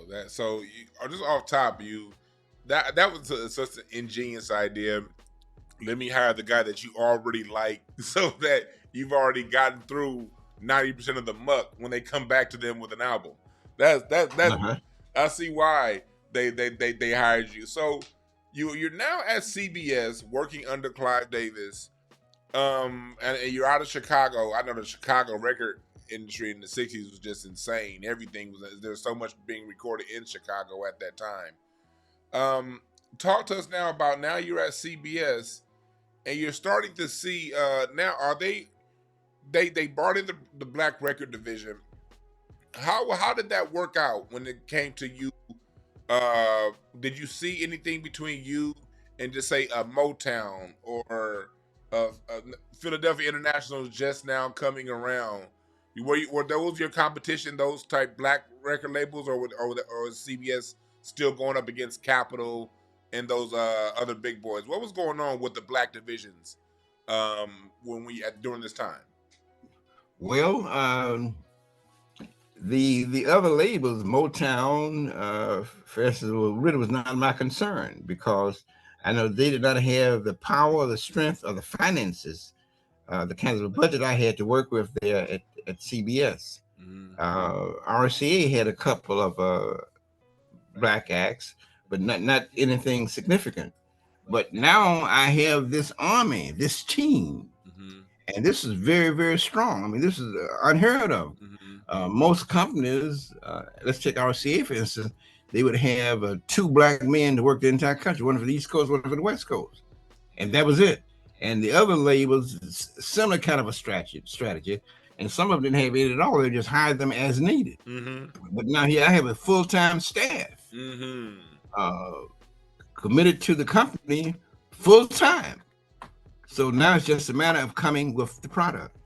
that so just off top, that was such an ingenious idea. Let me hire the guy that you already like, so that you've already gotten through 90% of the muck when they come back to them with an album. That's Uh-huh. I see why they hired you. So you're now at CBS working under Clive Davis, and you're out of Chicago. I know the Chicago record industry in the '60s was just insane. Everything was there's so much being recorded in Chicago at that time. Talk to us now about now you're at CBS and you're starting to see now are they brought in the black record division. How did that work out when it came to you? Did you see anything between you and just say Motown or Philadelphia International just now coming around? Were those your competition? Those type black record labels, or was CBS still going up against Capitol and those other big boys? What was going on with the black divisions when we during this time? Well, the other labels, Motown, Festival, really was not my concern because I know they did not have the power, the strength, or the finances, the kinds of budget I had to work with there at CBS. Mm-hmm. RCA had a couple of black acts, but not anything significant. But now I have this army, this team, Mm-hmm. and this is very, very strong. I mean, this is unheard of. Mm-hmm. Most companies, let's take RCA for instance, they would have two black men to work the entire country, one for the East Coast, one for the West Coast, and that was it. And the other labels, similar kind of a strategy, and some of them didn't have it at all. They just hired them as needed. Mm-hmm. But now here I have a full-time staff Mm-hmm. uh, committed to the company full time. So now it's just a matter of coming with the product.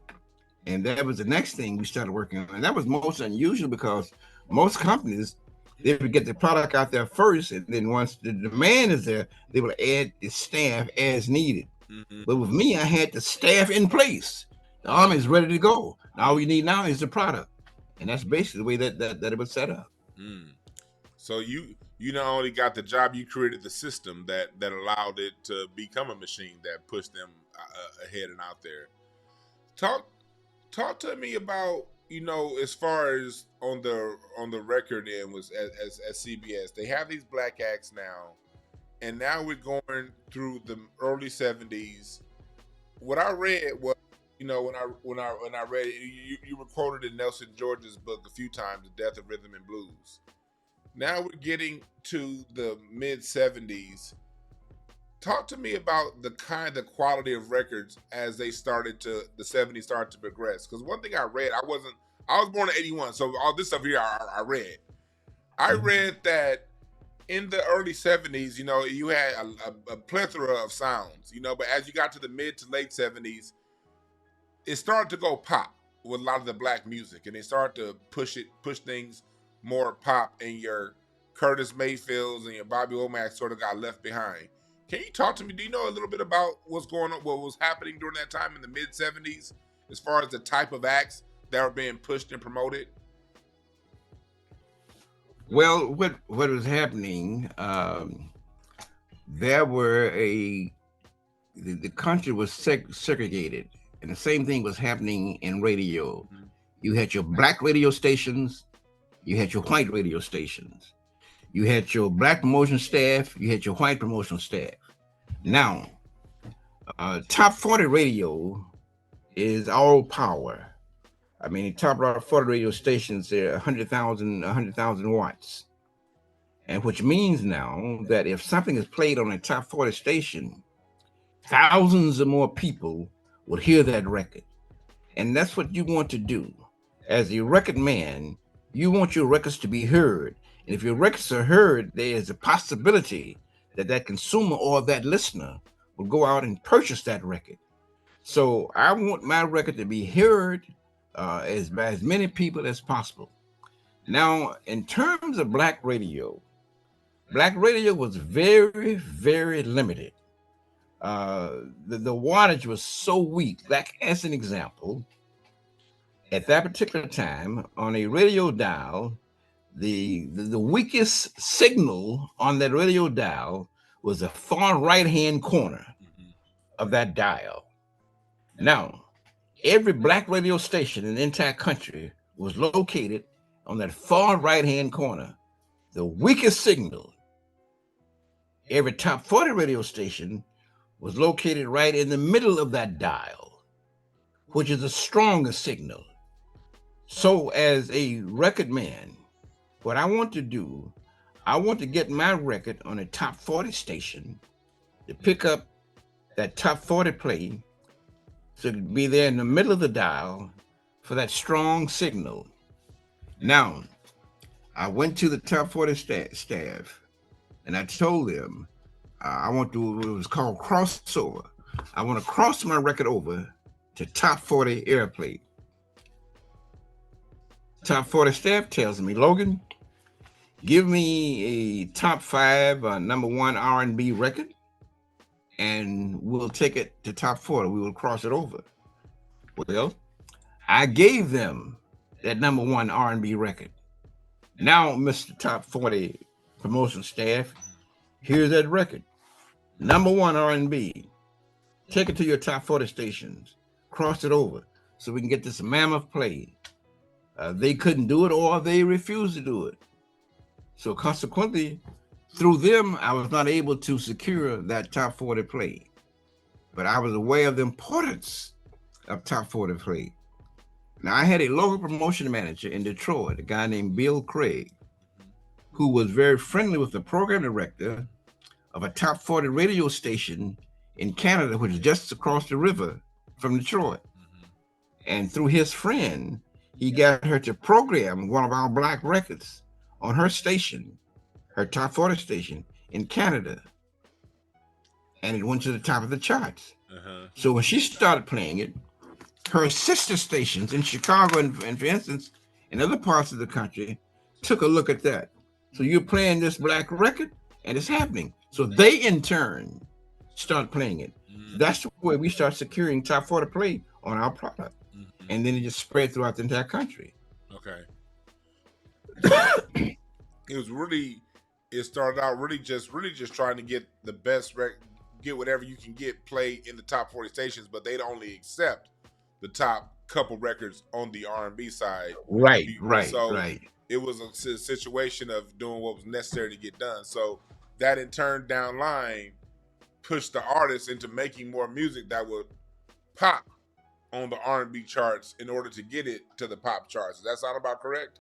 And that was the next thing we started working on. And that was most unusual because most companies, they would get the product out there first. And then once the demand is there, they will add the staff as needed. Mm-hmm. But with me, I had the staff in place. The army is ready to go. All we need now is the product. And that's basically the way that it was set up. Mm. So you not only got the job, you created the system that allowed it to become a machine that pushed them ahead and out there. Talk talk to me about as far as on the record end was as CBS. They have these black acts now, and now we're going through the early '70s. What I read was, when I read it, you were quoted in Nelson George's book a few times, "The Death of Rhythm and Blues." Now we're getting to the mid '70s. Talk to me about the quality of records as the '70s started to progress. Because one thing I read, I was born in '81, so all this stuff here I read. I read that in the early '70s, you had a plethora of sounds, but as you got to the mid to late '70s, it started to go pop with a lot of the black music, and they started to push things more pop, and your Curtis Mayfields and your Bobby Womack sort of got left behind. Can you talk to me? Do you know a little bit about what's going on, what was happening during that time in the mid '70s, as far as the type of acts that were being pushed and promoted? Well, what was happening? There were the country was segregated, and the same thing was happening in radio. Mm-hmm. You had your black radio stations, you had your white radio stations, you had your black promotion staff, you had your white promotional staff. Now, top 40 radio is all power. I mean, the top 40 radio stations, they're 100,000 watts. And which means now that if something is played on a top 40 station, thousands or more people will hear that record. And that's what you want to do. As a record man, you want your records to be heard. And if your records are heard, there is a possibility that that consumer or that listener will go out and purchase that record. So I want my record to be heard by as many people as possible. Now, in terms of black radio was very, very limited. The wattage was so weak. Like as an example, at that particular time on a radio dial, the weakest signal on that radio dial was the far right hand corner Mm-hmm. of that dial. Now, every black radio station in the entire country was located on that far right hand corner, the weakest signal. Every top 40 radio station was located right in the middle of that dial, which is the strongest signal. So, as a record man, what I want to do, I want to get my record on a top 40 station to pick up that top 40 play, so to be there in the middle of the dial for that strong signal. Now, I went to the top 40 staff and I told them I want to, what it was called crossover. I want to cross my record over to top 40 airplay. Top 40 staff tells me, Logan, give me a top 5 number 1 R&B record and we'll take it to top 40. We will cross it over. Well, I gave them that number 1 R&B record. Now, Mr. Top 40 promotion staff, here's that record. Number 1 R&B. Take it to your top 40 stations. Cross it over so we can get this mammoth play. They couldn't do it or they refused to do it. So consequently, through them, I was not able to secure that top 40 play. But I was aware of the importance of top 40 play. Now, I had a local promotion manager in Detroit, a guy named Bill Craig, who was very friendly with the program director of a top 40 radio station in Canada, which is just across the river from Detroit. Mm-hmm. And through his friend, he got her to program one of our black records on her station, her top 40 station in Canada. And it went to the top of the charts. Uh-huh. So when she started playing it, her sister stations in Chicago and for instance, in other parts of the country, took a look at that. So you're playing this black record and it's happening. So they in turn start playing it. Mm-hmm. That's the way we start securing top 40 play on our product. Mm-hmm. And then it just spread throughout the entire country. Okay. It started out really just trying to get the best get whatever you can get play in the top 40 stations, but they'd only accept the top couple records on the R&B side. Right. So it was a situation of doing what was necessary to get done. So that in turn down line pushed the artists into making more music that would pop on the R&B charts in order to get it to the pop charts. Does that sound about correct?